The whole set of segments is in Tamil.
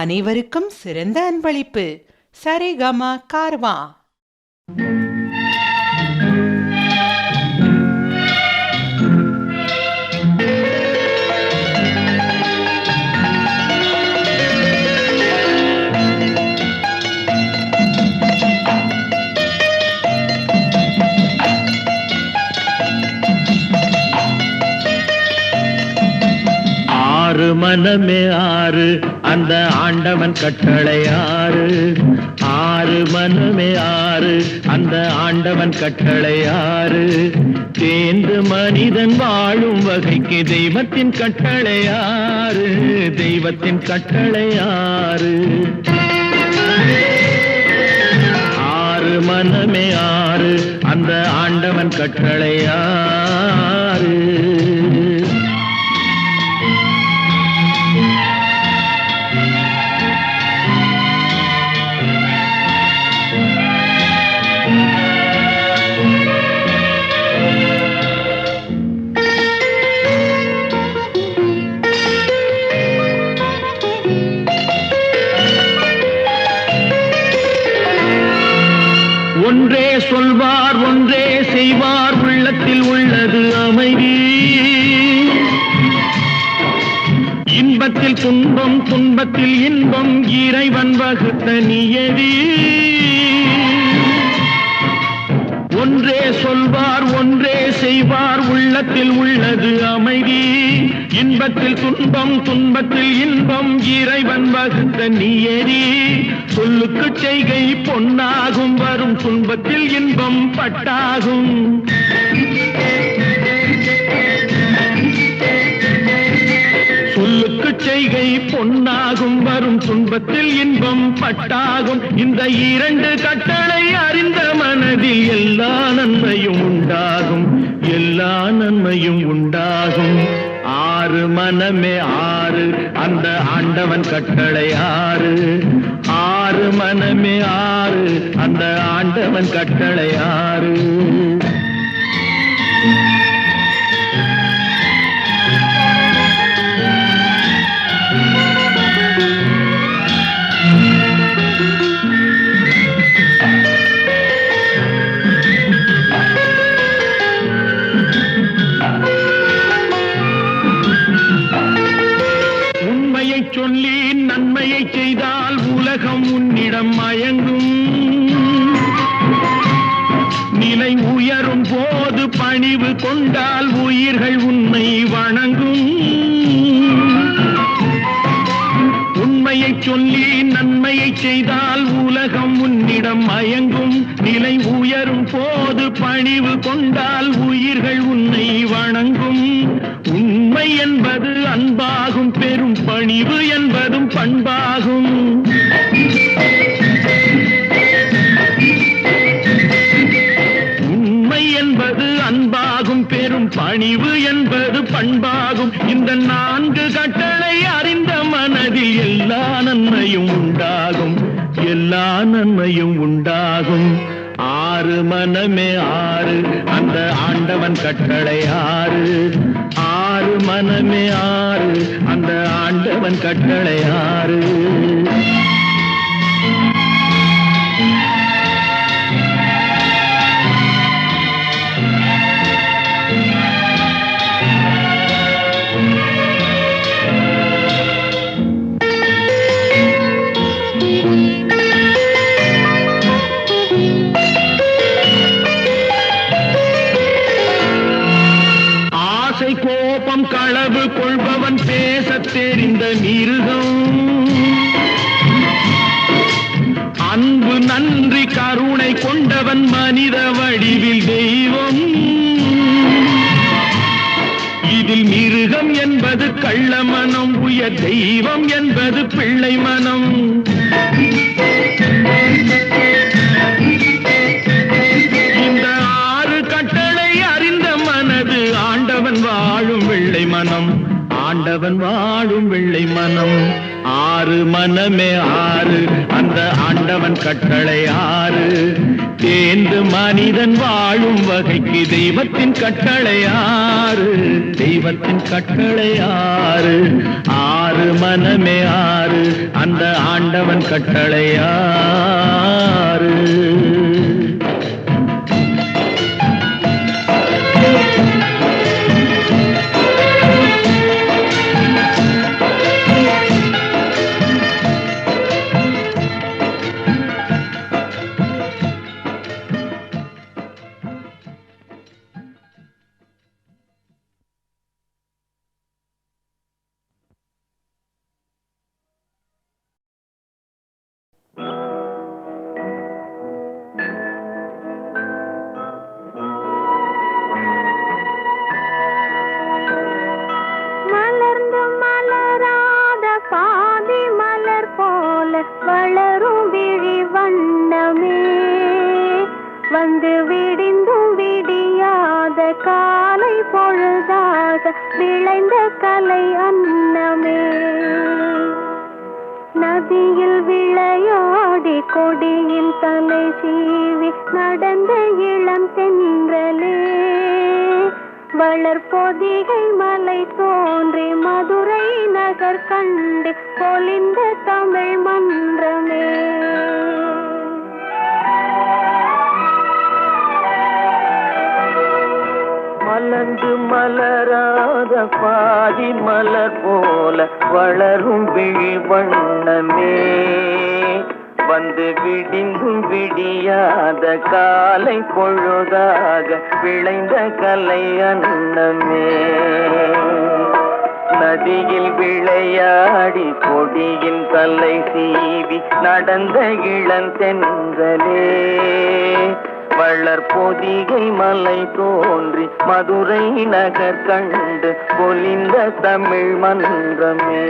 அனைவருக்கும் சிறந்த அன்பளிப்பு. சரிகம கார்வா. ஆறு மனமே ஆறு, அந்த ஆண்டவன் கட்டளை ஆறு. ஆறு மனமே ஆறு, அந்த ஆண்டவன் கட்டளை ஆறு. தேர்ந்து மனிதன் வாழும் வகைக்கு தெய்வத்தின் கட்டளை ஆறு. தெய்வத்தின் கட்டளை ஆறு. ஆறு மனமே ஆறு, அந்த ஆண்டவன் கட்டளை ஆறு. ஒன்றே சொல்வார், ஒன்றே செய்வார், உள்ளத்தில் உள்ளது அமைதி. இன்பத்தில் துன்பம், துன்பத்தில் இன்பம், இறைவன் வகுத்த நியதி. ஒன்றே சொல்வார், ஒன்றே செய்வார், உள்ளத்தில் உள்ளது அமைதி. இன்பத்தில் துன்பம், துன்பத்தில் இன்பம், இறைவன் வகுத்த நியதி. சொல்லுக்கு செய்கை பொன்னாகும், வரும் துன்பத்தில் இன்பம் பட்டாகும். சொல்லுக்கு செய்கை பொன்னாகும், வரும் துன்பத்தில் இன்பம் பட்டாகும். இந்த இரண்டு கட்டளை அறிந்த மனதில் எல்லா நன்மையும் உண்டாகும், எல்லா நன்மையும் உண்டாகும். ஆறு மனமே ஆறு, அந்த ஆண்டவன் கட்டளை ஆறு. ஆறு மனமே ஆறு, அந்த ஆண்டவன் கட்டளை ஆறு. சொல்லி நன்மையை செய்தால் உலகம் உன்னிடம் மயங்கும். நிலை உயரும் போது பணிவு கொண்டால் உயிர்கள் உன்னை வணங்கும். உண்மையை சொல்லி நன்மையை செய்தால் உலகம் உன்னிடம் மயங்கும். நிலை உயரும் போது பணிவு கொண்டால் உயிர்கள் உன்னை வணங்கும். உண்மை என்பது அன்பாகும், பெரும் பணிவு என்பதும் பண்பாகும். உண்மை என்பது அன்பாகும், பெரும் பணிவு என்பது பண்பாகும். இந்த நான்கு கட்டளை அறிந்த மனதில் எல்லா நன்மையும் உண்டாகும், எல்லா நன்மையும் உண்டாகும். ஆறு மனமே ஆறு, அந்த ஆண்டவன் கட்டளை ஆறு. ஆறு மனமே ஆறு, அந்த ஆண்டவன் கட்டளை ஆறு. கோபம் களவு கொள்பவன் பேசத் தெரிந்த மிருகம். அன்பு நன்றி கருணை கொண்டவன் மனித வடிவில் தெய்வம். இதில் மிருகம் என்பது கள்ள மனம், உயர் தெய்வம் என்பது பிள்ளை மனம். இந்த ஆறு கட்டளை அறிந்த மனது ஆண்டவன் வாழும் வெள்ளை மனம், ஆண்டவன் வாழும் வெள்ளை மனம். ஆறு ஆறு மனமே ஆறு, அந்த ஆண்டவன் கட்டளை ஆறு. தேர்ந்து மனிதன் வாழும் வகைக்கு தெய்வத்தின் கட்டளை ஆறு, தெய்வத்தின் கட்டளை ஆறு. ஆறு மனமே ஆறு, அந்த ஆண்டவன் கட்டளை ஆறு. வளரும் விழி வண்ணமே வந்து விடிந்தும் விடியாத காலை பொழுதாக விளைந்த கலை அன்னமே. நதியில் விளையாடி கொடியில் தலை சீவி நடந்த இளம் தென்றலே வளர்பொதிகை மலை தோன்றி மதுரை நகர் கண்டு பொலிந்த தமிழ் மன்றமே. மலர்ந்து மலராத பாதி மலர் போல வளரும் விழி வண்ணமே வந்து விடிந்தும் விடியாத காலை பொழுதாக விளைந்த கலை அன்னமே. நதியில் விளையாடி கொடியின் தலை சீவி நடந்த இளந்தென்றலே வளர்பொதிகை மலை தோன்றி மதுரை நகர் கண்டு பொலிந்த தமிழ் மன்றமே.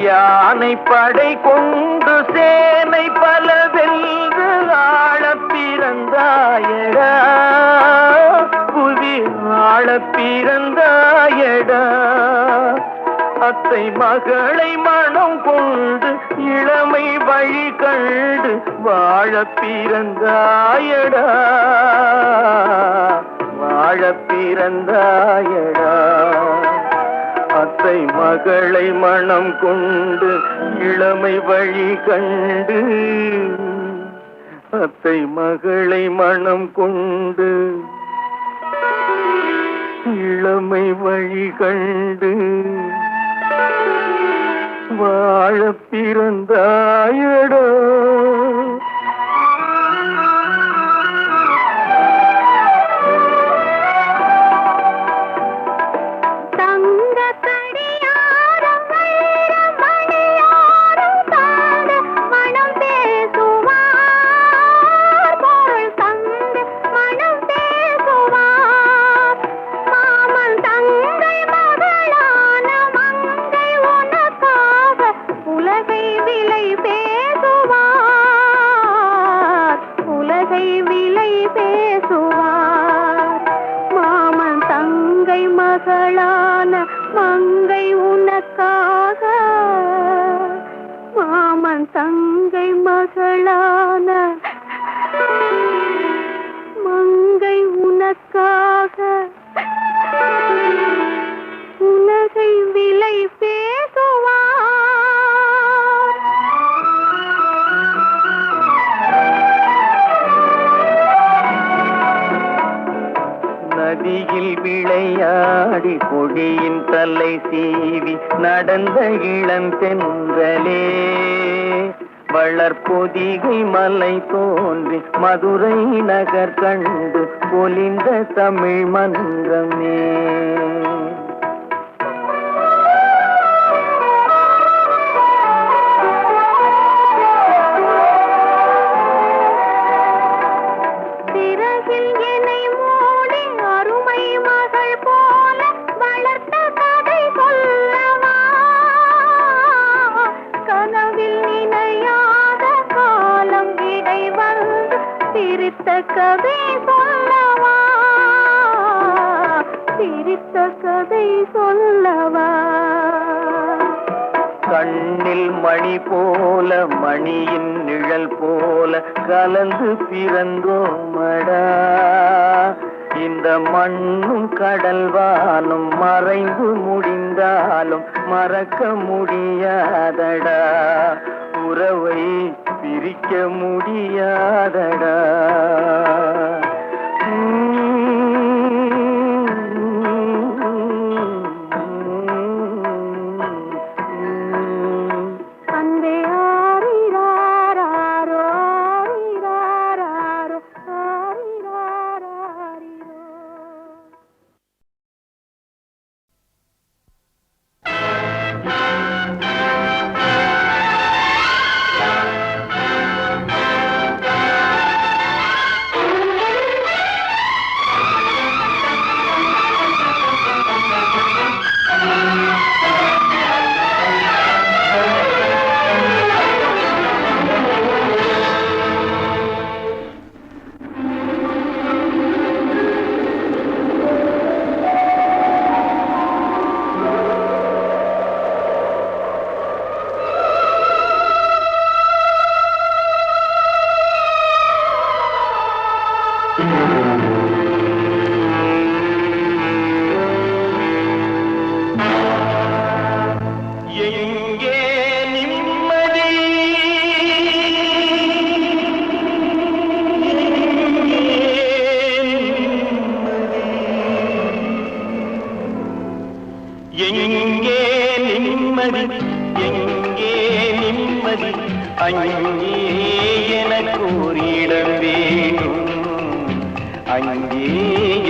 யானை படை கொண்டு சேனை பல வென்று ஆள பிறந்தாயடா புவி ஆள பிறந்தாயடா. அத்தை மகளை மனம் கொண்டு இளமை வழி கண்டு வாழ பிறந்தாயடா வாழ பிறந்தாயடா. அத்தை மகளை மனம் கொண்டு இளமை வழி கண்டு அத்தை மகளை மனம் கொண்டு இளமை வழி கண்டு வாழ பிறந்தாயடா. மங்கை உனக்காக மாமன் தங்கை மகளான மங்கை உனக்காக உலகை விலை பேசுவார். நதியில் விளையாடி கொடியின் தலை சீவி நடந்த இளந்தென்றலே வளர்பொதிகை மலை தோன்றி மதுரை நகர் கண்டு பொலிந்த தமிழ் மன்றமே. சிரித்த கதை சொல்லவா, சிரித்த கதை சொல்லவா. கண்ணில் மணி போல மணியின் நிழல் போல கலந்து பிறந்தோமடா. இந்த மண்ணும் கடல்வானும் மறைந்து முடிந்தாலும் மறக்க முடியாதடா. உறவை பிரிக்க முடியாதடா. எங்கே நிம்மதி, எங்கே நிம்மதி, அங்கே எனக்கு ஒரு இடம் வேண்டும், அங்கே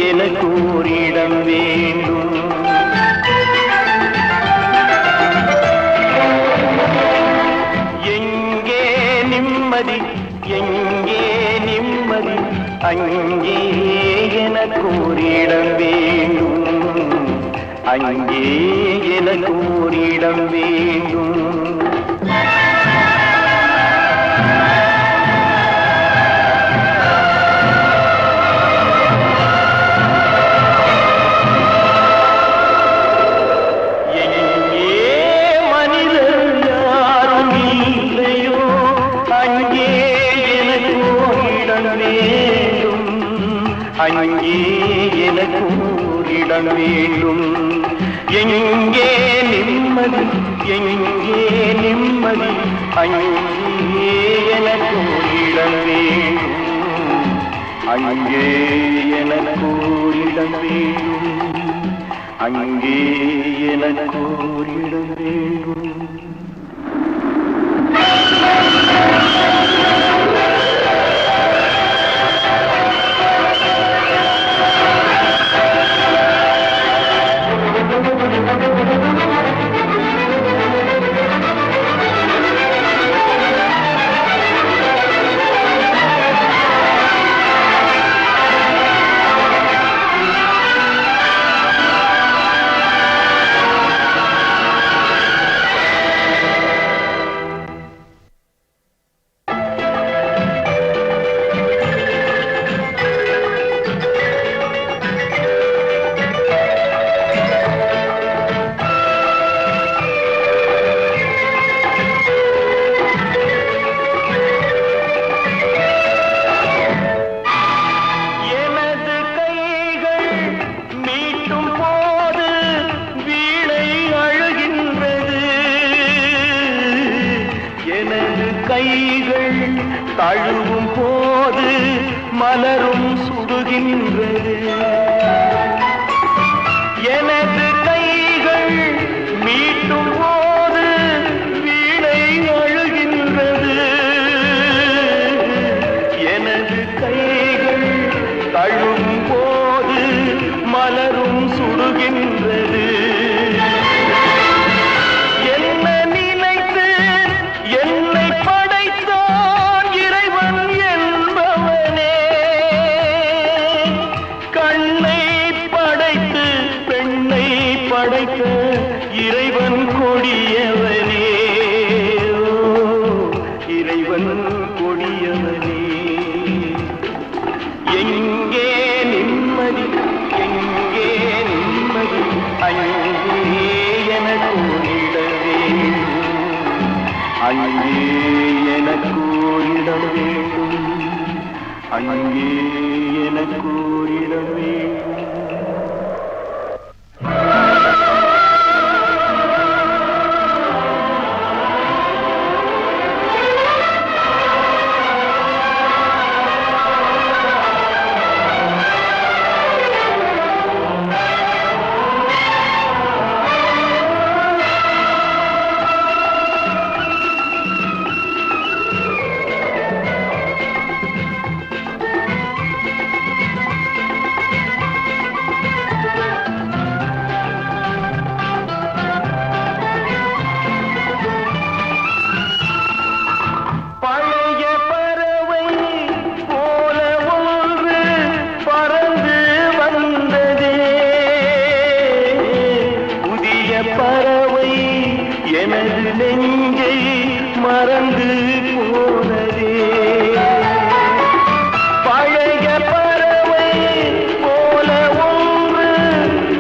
எனக்கு ஒரு இடம் வேண்டும். எங்கே நிம்மதி, எங்கே நிம்மதி, அங்கே எனக்கு ஒரு இடம் வேண்டும், அங்கே எனக்கு ஒரு இடம் வேண்டும். அங்கே எனக்கு இடம் வேண்டும். எங்கே நிம்மதி, எங்கே நிம்மதி, அங்கே எனக்கு இடம் வேண்டும், அங்கே எனக்கு இடம் வேண்டும், அங்கே எனக்கு இடம் வேண்டும். கைகள் தழுவும் போது மலரும் சுடுகின்றது. எனது கைகள் மீட்டும் போது வீணை அழுகின்றது. எனது கைகள் தழுவும் போது மலரும் சுடுகின்றது. இறைவன் கொடியவனே, இறைவன் கொடியவனே. ஓரிடம் வேண்டும், அங்கே எனக்கு ஓரிடம் வேண்டும். எனது நெஞ்சை மறந்து போனதே, பழைய பறவை போல ஒன்று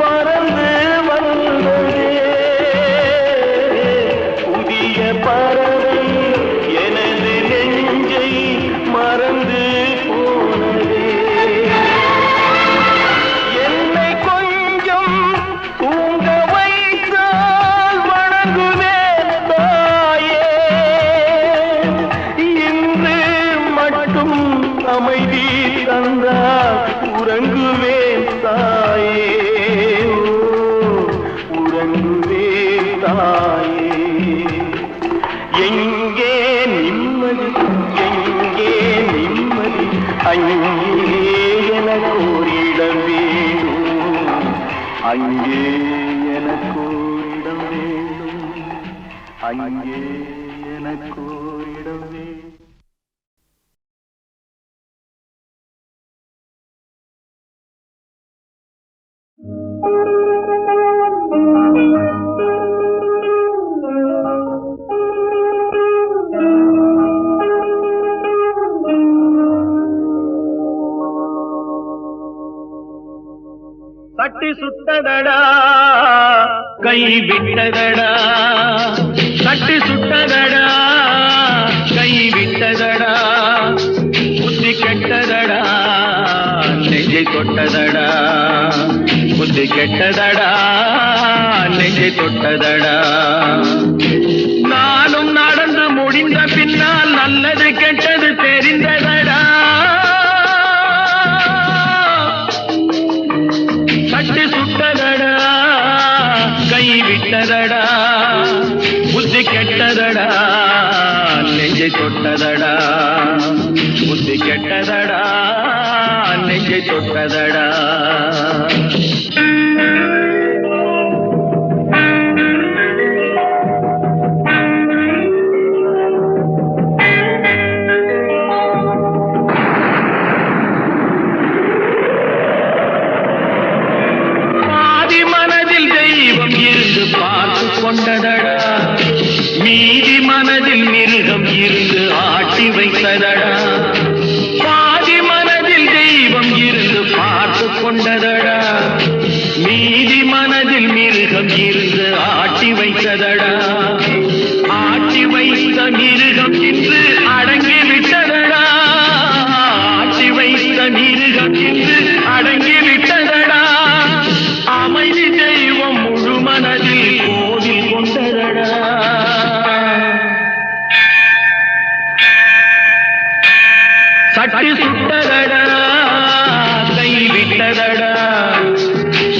பறந்து வந்ததே. புதிய பறவை எனது நெஞ்சை மறந்து போனதே. என்னை கொஞ்சம் தூங்க வைத்தால் வணங்குவேன் தாயே, இன்று மட்டும் அமைதி தந்தால் உறங்குவேன் தாயே, உறங்குவேன் தாயே. எங்கே நிம்மதி, எங்கே நிம்மதி, அங்கே எனக்கு ஓரிடம் வேண்டும், அங்கே எனக்கு ஓரிடம் வேண்டும், அங்கே எனக்கு ஓரிடம் வேண்டும். தட்டி சுட்டதடா கை விட்டதடா, தட்டி சுட்டதடா கை விட்டதடா, புத்தி கெட்டதடா நெஞ்சை தொட்டதடா, புத்தி கெட்டதடா நெஞ்சை தொட்டதடா. நானும் நடந்து முடிந்த பின்னால் நல்லது கெட்டது தெரிந்ததடா, தட்டி சுட்டதடா கை விட்டதடா, புத்தி கெட்டதடா நெஞ்சை தொட்டதடா, புத்தி கெட்டதடா நெஞ்சை தொட்டதடா. பார்த்து கொண்டதடா, மீதி மனதில் மிருகம் இருந்து ஆட்டி வைத்ததடா, பாதி மனதில் தெய்வம் இருந்து பார்த்து கொண்டதடா, மீதி மனதில் மிருகம் இருந்து ஆட்டி வைத்ததடா, ஆட்டி வைத்த மிருகம் இன்று அடங்கி விட்டதடா, ஆட்டி வைத்த மிருகம் இன்று அடங்கி விட்டதடா, அமைதி தெய்வம் முழு மனதில் கோவில் கொண்டதடா. சட்டி சுட்டதடா கை விட்டதடா,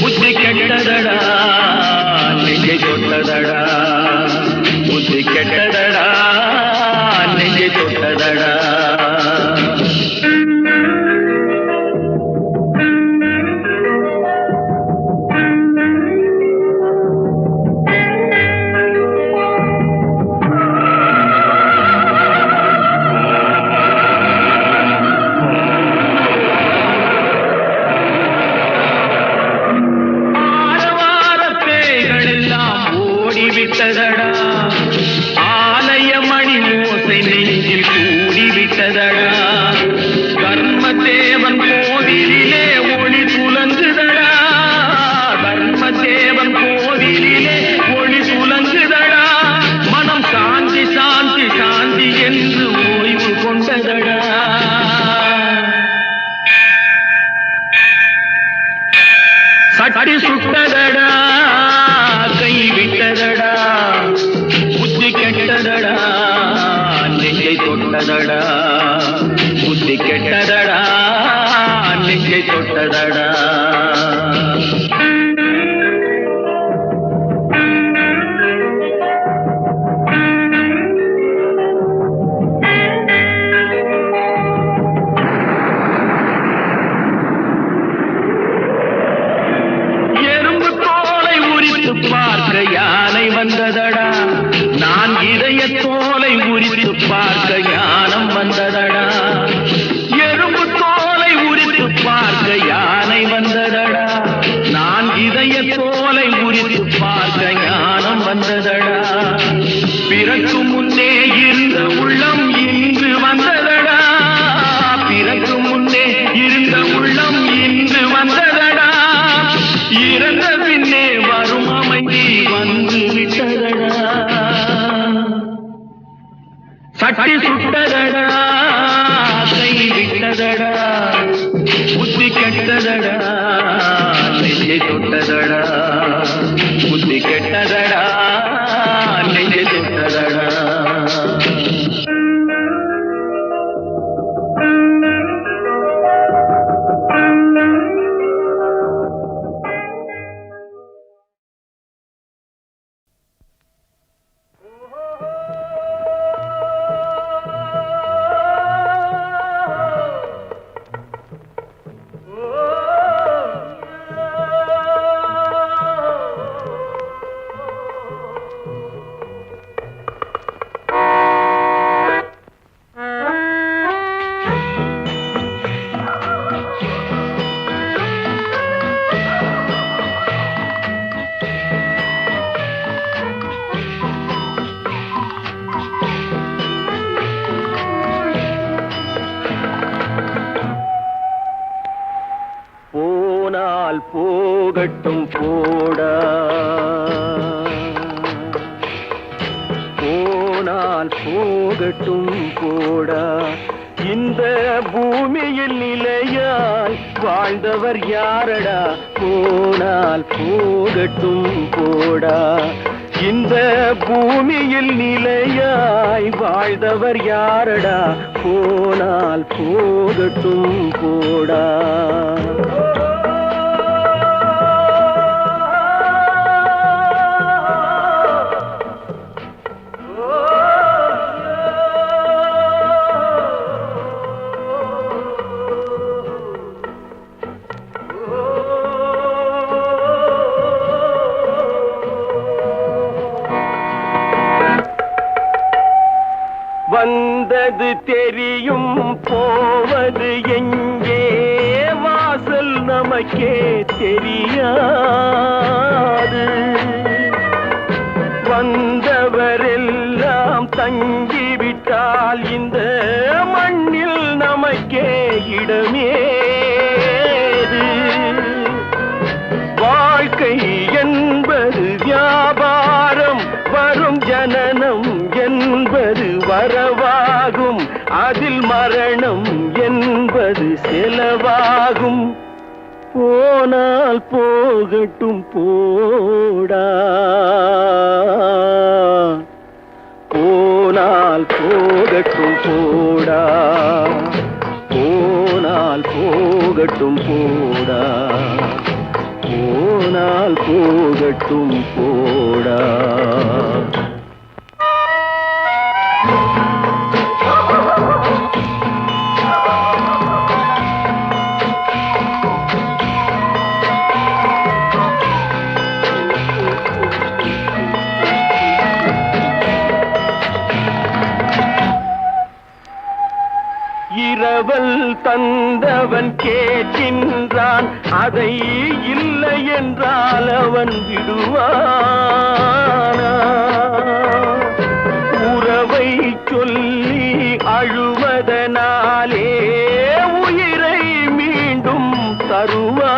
புத்தி கெட்டதடா நெஞ்சை தொட்டதடா, புத்தி கெட்டதடா நெஞ்சை தொட்டதடா. அடி சுட்டதடா கை விட்டதடா புத்தி கெட்டதடா நெஞ்சை தொட்டதடா புத்தி கெட்டதடா நெஞ்சை தொட்டதடா யானை வந்ததடா நான் இதய தோலை உரித்து பார்க்க ஞானம் வந்ததடா எறும்பு தோலை உரித்து பார்க்க யானை வந்ததடா நான் இதய தோலை உரித்து பார்க்க ஞானம் வந்ததடா பிறக்கு முன்னே இருந்த உள்ளம் இன்று வந்ததடா பிறக்கு முன்னே இருந்த உள்ளம் இன்று வந்ததடா இறந்த பின்னே வரும் அமைதி வந்து விட்டதடா சட்டி சுட்டதடா கை விட்டதடா புத்தி கெட்டதடா நெஞ்சை தொட்டதடா புத்தி கெட்டதடா நெஞ்சை தொட்டதடா போகட்டும் போடா போனால் போகட்டும் போடா இந்த பூமியில் நிலையாய் வாழ்ந்தவர் யாரடா போனால் போகட்டும் போடா இந்த பூமியில் நிலையாய் வாழ்ந்தவர் யாரடா போனால் போகட்டும் போடா வந்தது தெரியும் போவது எங்கே வாசல் நமக்கே தெரியாது வந்தவரெல்லாம் தங்கிவிட்டால் இந்த மண்ணில் நமக்கே இடமேது வாழ்க்கை என்பது வியாபாரம் வரும் ஜனனம் என்பது வரவாகும் அதில் மரணம் என்பது செலவாகும் போனால் போகட்டும் போடா போனால் போகட்டும் போடா போனால் போகட்டும் போடா போனால் போகட்டும் போடா இரவல் தந்தவன் கேட்கின்றான் அதை இல்லை என்றால் அவன் விடுவானா உறவை சொல்லி அழுவதனாலே உயிரை மீண்டும் தருவானா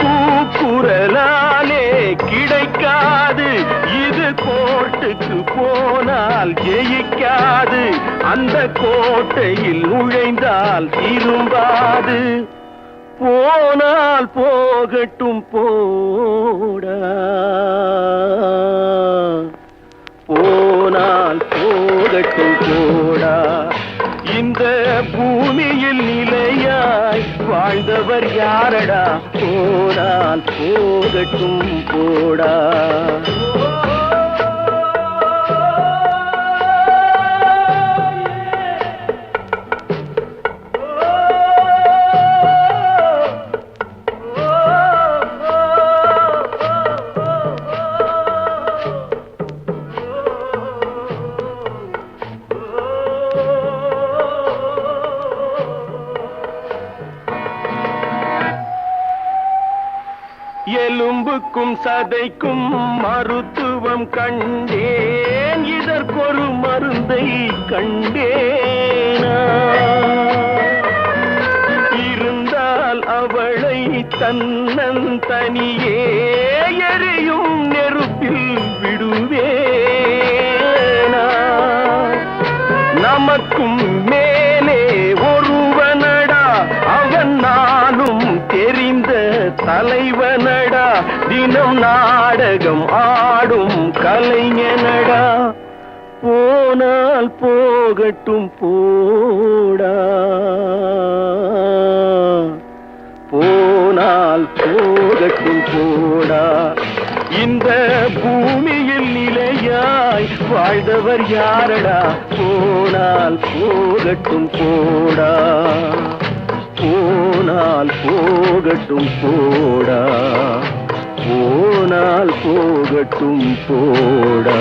கூக்குரலாலே கிடைக்காது இது கோர்ட்டுக்கு போனால் ஜெயிக்காது அந்த கோட்டையில் நுழைந்தால் திரும்பாது போனால் போகட்டும் போடா, போனால் போகட்டும் போடா. இந்த பூமியில் நிலையாய் வாழ்ந்தவர் யாரடா, போனால் போகட்டும் போடா. எலும்புக்கும் சதைக்கும் மருத்துவம் கண்டேன், இதற்கொரு மருந்தை கண்டேனா. இருந்தால் அவளை தன்னந்தனியே எரியும் நெருப்பில் விடுவேனா. நமக்கும் மேலே ஒருவனடா, அவன் நானும் தெரிந்த தலைவனடா, தினம் நாடகம் ஆடும் கலைஞனடா. போனால் போகட்டும் போடா, போனால் போகட்டும் போடா. இந்த பூமியில் நிலையாய் வாழ்ந்தவர் யாரடா, போனால் போகட்டும் போடா, போனால் போகட்டும் போடா, போனால் போகட்டும் போடா.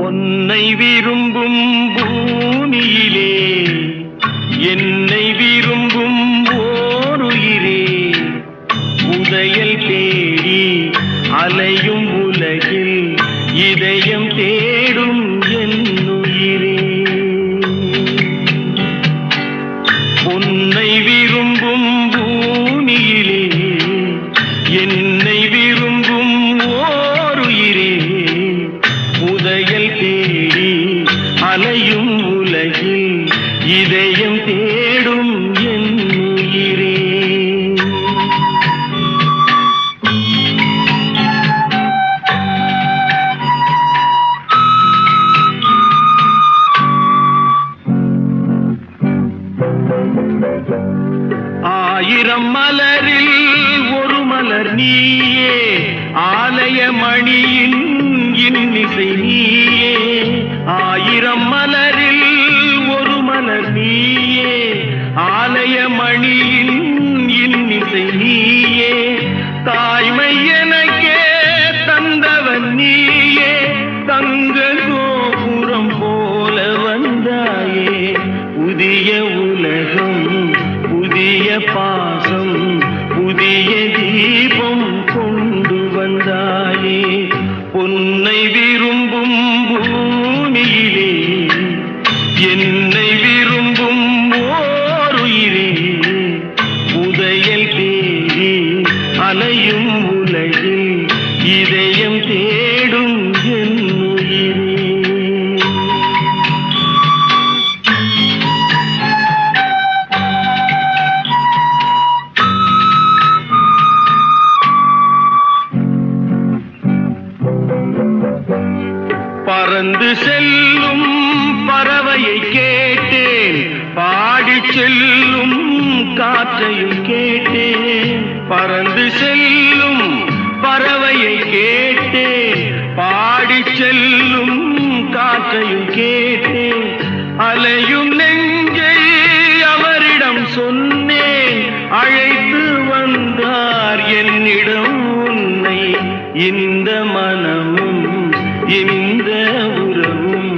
உன்னை விரும்பும் பூமியிலே என்னை விரும்பும் ஓருயிரே, உதயல் தேடி அலையும் உலகில் இதயம் தேடும் என்னுயிரே. உன்னை விரும்பும் பூமியிலே என்னை விரும்பும் ஓருயிரே, உதயல் தேடி அலையும் உலகில் இதயம் தேடும் என்னுயிரே. ஆயிரம் மலரில் ஒரு மலர் நீயே, ஆலய மணியின் இன்னிசை நீயே. ஆயிரம் மலரில் ஒரு மலர் நீயே, ஆலய மணியின் இன்னிசை நீயே. தாய்மை எனக்கே தந்தவன் நீயே, தங்க கோபுரம் போல வந்தாயே. புதிய உலகம் புதிய பாசம் புதிய தீபம் கொண்டு வந்தாயே. உன்னை விரும்பும் பூமியிலே என்னை விரும்பும் ஓருயிரே, உதயல் தேடி அலையும் உலகில் இதயம் தேடும் என்னுயிரே. பறந்து செல்லும் பறவையை கேட்டேன், பாடிச் செல்லும் காற்றையும் கேட்டேன். பறந்து செல்லும் பறவையை கேட்டேன், பாடிச் செல்லும் காற்றையும் கேட்டேன். அலையும் நெஞ்சை அவரிடம் சொன்னேன், அழைத்து வந்தார் என்னிடம் உன்னை. இந்த மனமும் இந்த உறவும்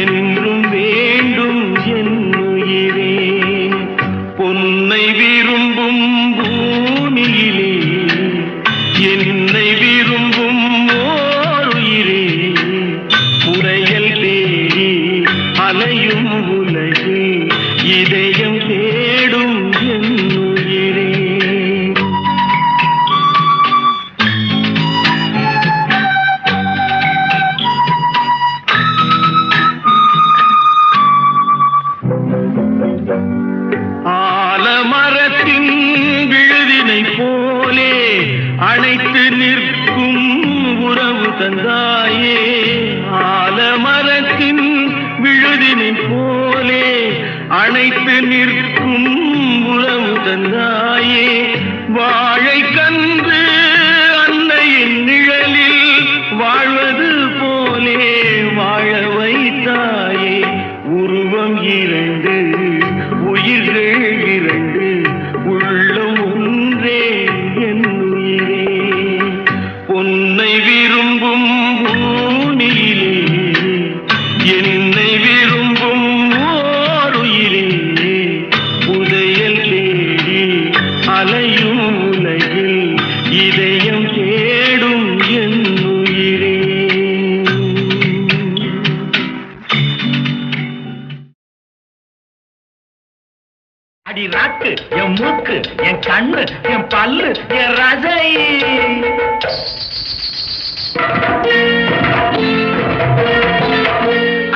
என்றும் வேண்டும் என்னுயிரே. பொன்னை விரும்பும் இதயம் தேடும் என் உயிரே. ஆலமரத்தின் விழுதினை போலே அணைத்து நிற்கும் உறவு தந்தாயே. ஆலமரத்தின் விழுதினை போலே அணைத்து நிற்கும் உறவு தந்தாயே. வாழை கன்று அன்னையின் நிழலில் வாழ்வது போலே வாழ வைத்தாயே. உருவம் இரண்டு, உயிர்கள் இரண்டு, உள்ளம் ஒன்றே என் உயிரே. பொன்னை விரும்பும் பூமியிலே என்னை விரும்பும் ஓருயிரே. புதையல் தேடி அலையும் உலகில் இதயம் தேடும் என் உயிரே. அடி ராக்கு என் மூக்கு என் கண்ணு என் பல்லு என் ரசை.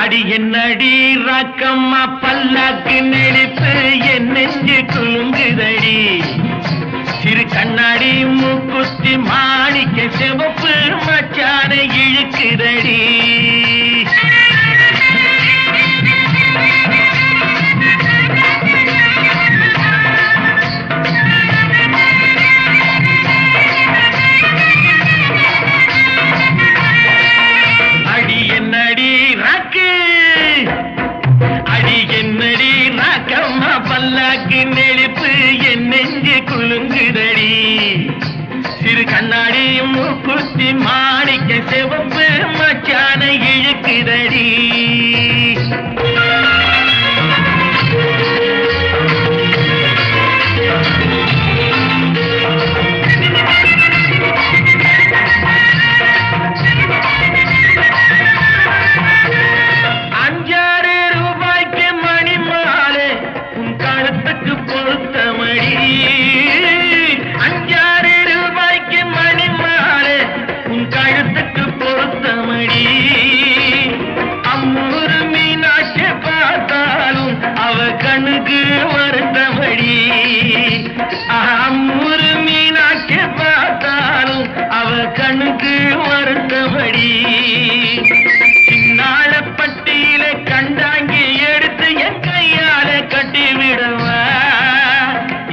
அடி என்னடி ராக்கம்மா பல்லாக்கு நெளிப்பு என் நெஞ்சு குலுங்குதடி. சிறு கண்ணாடி மூக்குத்தி மாணிக்க சிவப்பு மச்சான இழுக்குதடி. அடி என்னடி ராக்கு, அடி என்னடி ராக்கம்மா பல்லாக்கு நெளிப்பு என் நெஞ்சு குலுங்குதடி. சிறு கண்ணாடி மூக்குத்தி மாணிக்க சிவப்பு மச்சான இழுக்குதடி. ₹5 மணி மாலை உன் கழுத்துக்கு பொருத்தமடி. ₹5 மணி மாலை உன் கழுத்துக்கு பொருத்தமடி. அம்மூரு மீனாட்சி பார்த்தாலும் அவ கண்ணுக்கு வருத்தமடி. அம்மூரு மீனாட்சி பார்த்தாலும் அவ கண்ணுக்கு வருத்தமடி. சின்னாளப்பட்டியில கண்டாங்கி எடுத்து என் கையால கட்டிவிடவா.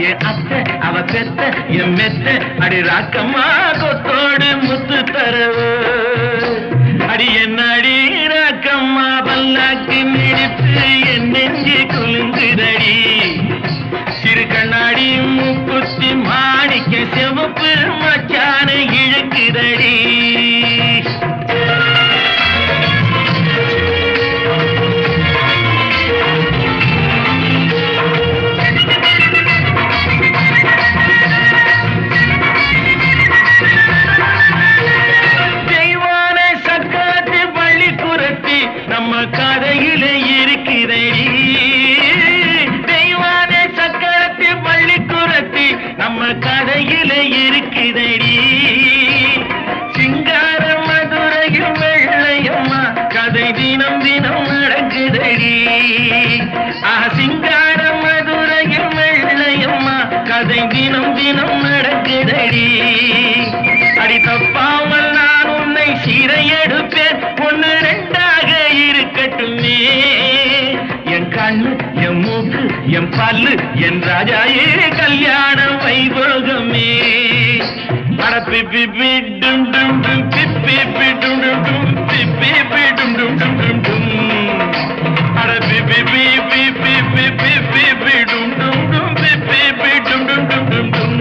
என் அத்தை அவ பெத்த என் மெத்த அடி ராக்கம்மா கொத்தோடு முத்து தரவு. அடி என்னடி ராக்கம்மா பல்லாக்கு நெடுத்து என் நெஞ்சு குலுங்குதடி. சிறு கண்ணாடி மூக்குத்தி மாணிக்க சிவப்பு மச்சான இழுக்குதடி. நம்ம கதையில இருக்கிறடி. தெய்வான சக்கரத்தி பள்ளிக்குரத்தி நம்ம கதையில இருக்கிறடி. சிங்கார மதுரையில் வெள்ளையம்மா கதை தினம் தினம் நடக்குதடி. சிங்கார மதுரையில் வெள்ளையம்மா கதை தினம் தினம் நடக்குதடி. அடி தப்பாமல் நான் உன்னை சீரை எடுப்பேன், ஒன்னு ரெண்டாக இருக்கட்டுமே. என் கண்ணு என் மூக்கு என் பல்லு என் ராஜாயே கல்யாண வைபோகமே. அட பிப்பி டும் டும் டும் பிப்பி டும் டும் டும் பிப்பி டும் டும் டும் டும் டும். அட பிப்பி பிப்பி பிப்பி பிப்பி டும் டும் டும் பிப்பி டும் டும் டும் டும் டும்.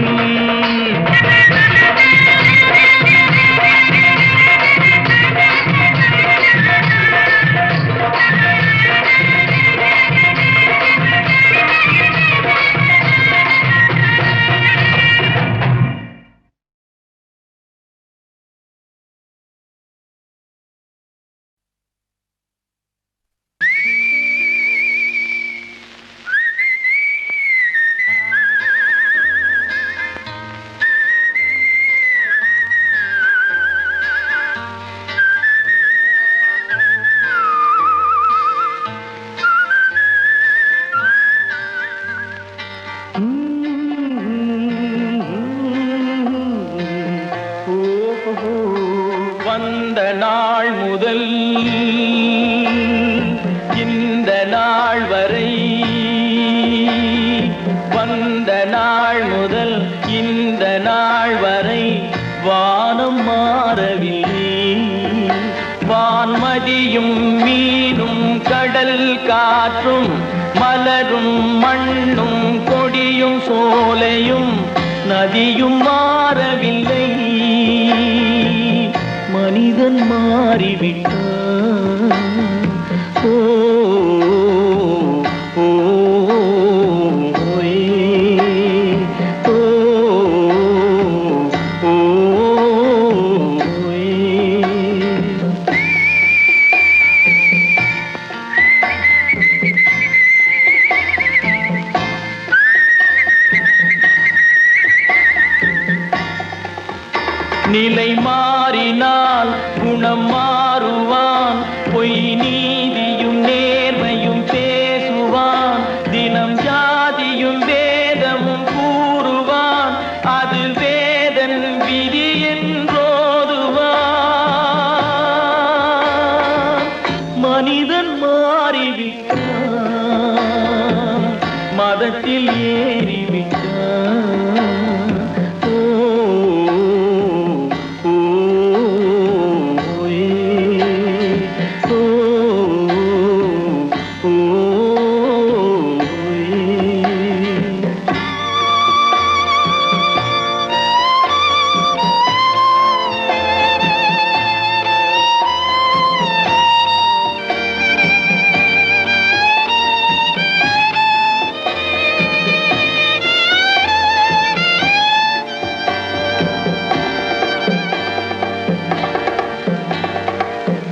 வந்த நாள் முதல் இந்த நாள் வரை வானம் மாறவில்லை. வான்மதியும் மீனும் கடல் காற்றும் மலரும் மண்ணும் கொடியும் சோலையும் நதியும் மாறவில்லை. மனிதன் மாறிவிட்டான். ஓ ஓ நிலை மாறினால் குணம் மாறுவான். பொய் நீதியும் நேர்மையும் பேசுவான். தினம் ஜாதியும் வேதமும் கூறுவான். அது வேதன் விதி என்றோதுவான். மனிதன் மாறிவிட்டான். மதத்தில் ஏறிவிட்டான்.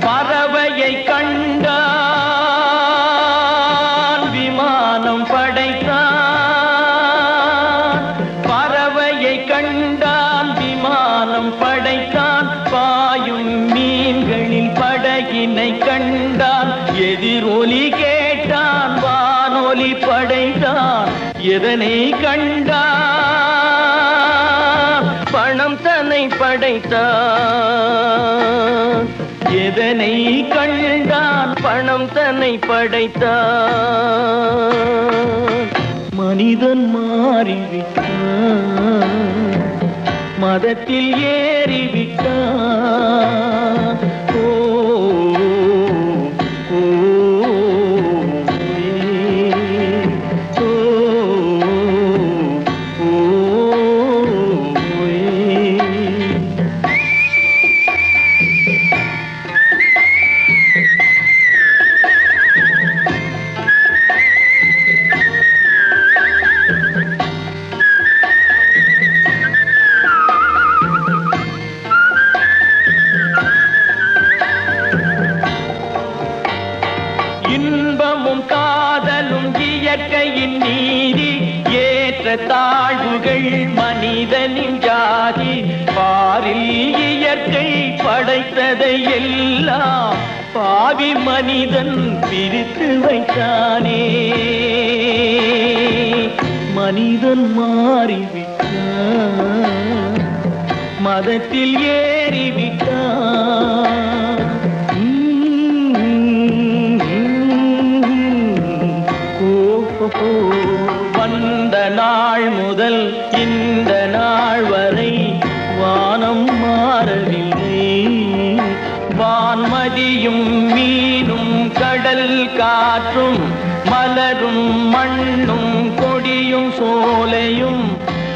பறவையை கண்டான் விமானம் படைத்தான். பறவையை கண்டான் விமானம் படைத்தான். பாயும் மீன்களில் படகினை கண்டான். எதிரொலி கேட்டான் வானொலி படைத்தான். எதனை கண்டான்? பணம் தன்னை படைத்தான். எதனை கண்டான்? பணம் தன்னை படைத்தான். மனிதன் மாறிவிட்டான். மதத்தில் ஏறிவிட்டான். ஓ ஓ இன்பமும் காதலும் இயற்கையின் நீதி. ஏற்ற தாழ்வுகள் மனிதனின் ஜாதி. பாரில் இயற்கை படைத்ததை எல்லாம் பாவி மனிதன் பிரித்து வைத்தானே. மனிதன் மாறிவிட்டான். மதத்தில் ஏறிவிட்டான். வந்த நாள் முதல் இந்த நாள் வரை வானம் மாறவில்லை. வான்மதியும் மீனும் கடல் காற்றும் மலரும் மண்ணும் கொடியும் சோலையும்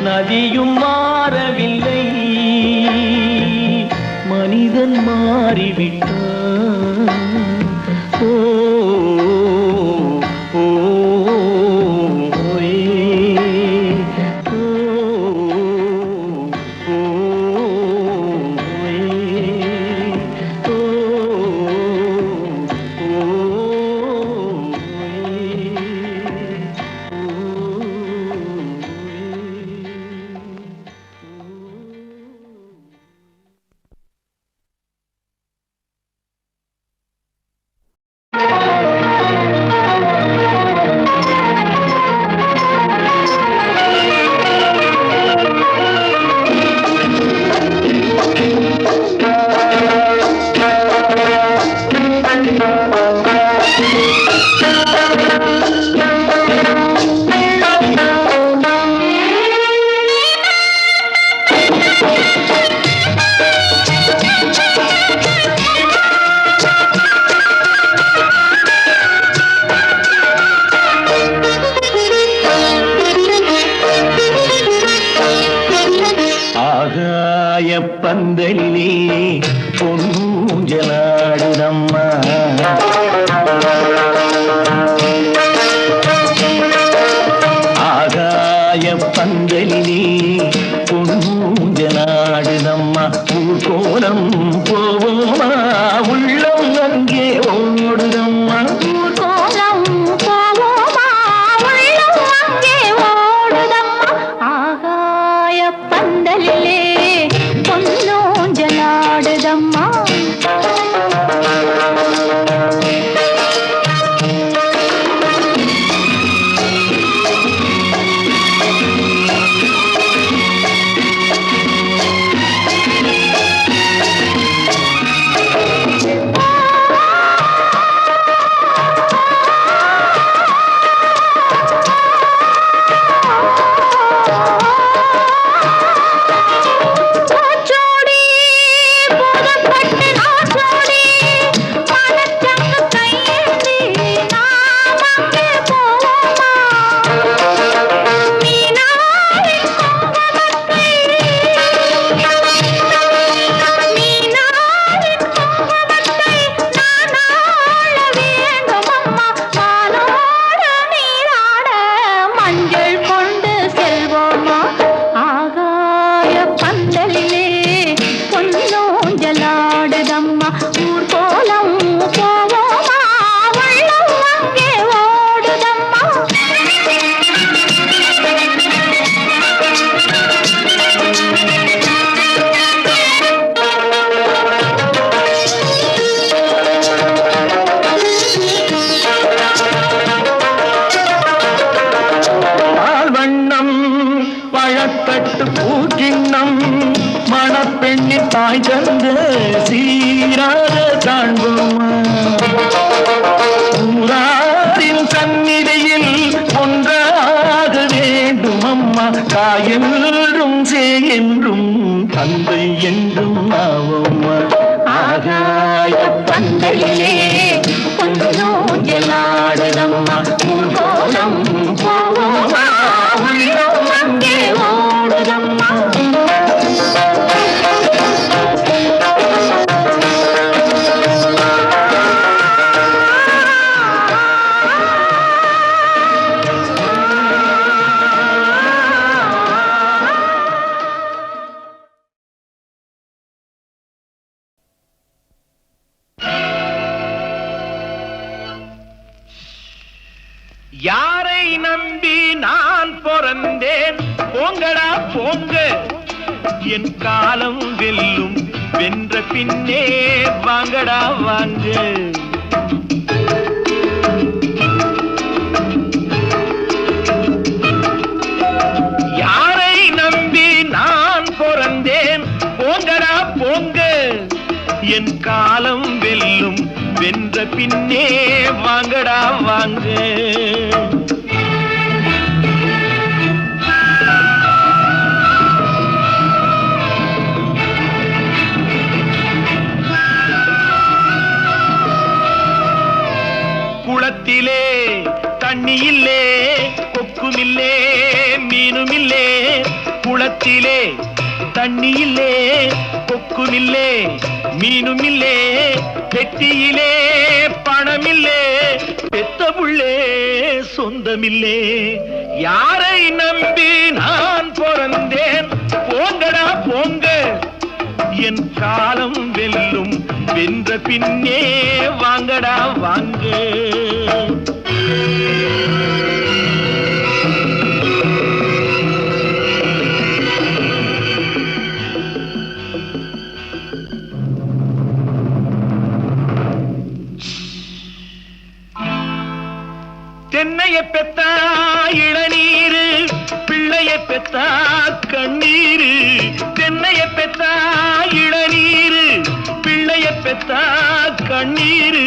நதியும் மாறவில்லை. மனிதன் மாறிவிட்டான். ஓ பந்தலிலே பொன்னூஞ்சலாடுதம்மா ஆகாய பந்தலிலே பொன்னூஞ்சலாடுதம்மா ஊர்கோலம் போவோமா உள்ளம் அங்கே ஓடுதம்மா ஊர்கோலம் போவோமா உள்ளம் அங்கே ஓடுதம்மா ஆகாய பந்தலிலே பொன்னூஞ்சலாடுதம்மா மணப்பெண்ணின் தாய் தந்த சீராக காண்போமா ஊராரின் சந்நிதியில் ஒன்றாக வேண்டும் அம்மா தாயென்றும் என்றும் தந்தை என்றும் ஆவோம்மா ஆகாய பந்தலிலே பொன்னூஞ்சலாடுதம்மா ஊர்கோலம் போவோமா உள்ளம் அங்கே ஓடுதம்மா யாரை நம்பி நான் பிறந்தேன் போங்கடா போங்க என் காலம் வெல்லும் வென்ற பின்னே வாங்கடா வாங்க யாரை நம்பி நான் பிறந்தேன் போங்கடா போங்க என் காலம் வெல்லும் வென்ற பின்னே வாங்கடா வாங்க குளத்திலே தண்ணி இல்லே கொக்குமில்லே மீனுமில்லே குளத்திலே தண்ணி இல்லே கொக்குமில்லே மீனுமில்லே வெட்டியிலே பணமில்லே பெத்த புள்ளே சொந்தமில்லே யாரை நம்பி நான் பிறந்தேன் போங்கடா போங்க என் காலம் வெல்லும் வென்ற பின்னே வாங்கடா வாங்க தென்னைய பெத்தா இளநீரு பிள்ளைய பெத்தா கண்ணீரு தென்னைய பெத்தா இளநீரு பிள்ளைய பெத்தா கண்ணீரு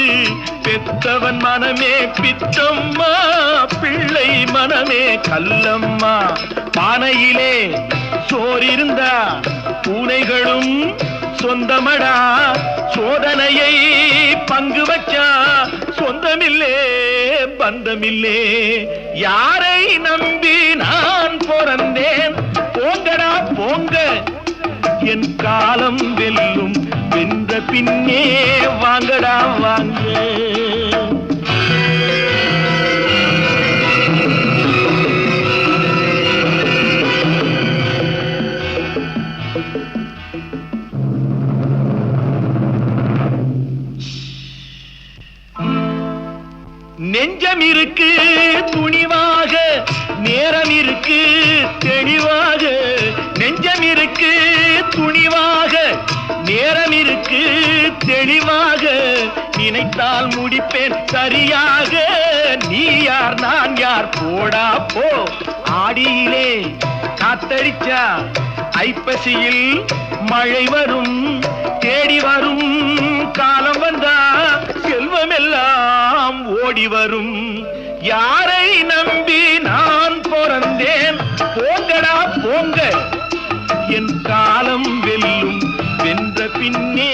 பெத்தவன் மனமே பித்தம்மா பிள்ளை மனமே கல்லம்மா பானையிலே சோறிருந்தா பூனைகளும் சொந்தமடா சோதனையை பங்கு வச்சா சொந்தமில்லே பந்தமில்லே யாரை நம்பி நான் பிறந்தேன் போங்கடா போங்க என் காலம் பின்னே வாங்கடா வாங்க. நெஞ்சம் இருக்கு துணிவாக, நேரம் இருக்கு தெளிவாக. நெஞ்சம் இருக்கு துணிவாக, நேரம் இருக்கு தெளிவாக. நினைத்தால் முடிப்பேன் சரியாக. நீ யார் நான் யார் போடா போ. ஆடியிலே காத்தடிச்சா ஐப்பசியில் மழை வரும். தேடி வரும் காலம் வந்தா செல்வமெல்லாம் ஓடி வரும். யாரை நம்பி நான் பிறந்தேன்? போங்கடா போங்க, என் காலம் வெல்லும். வென்ற பின்னே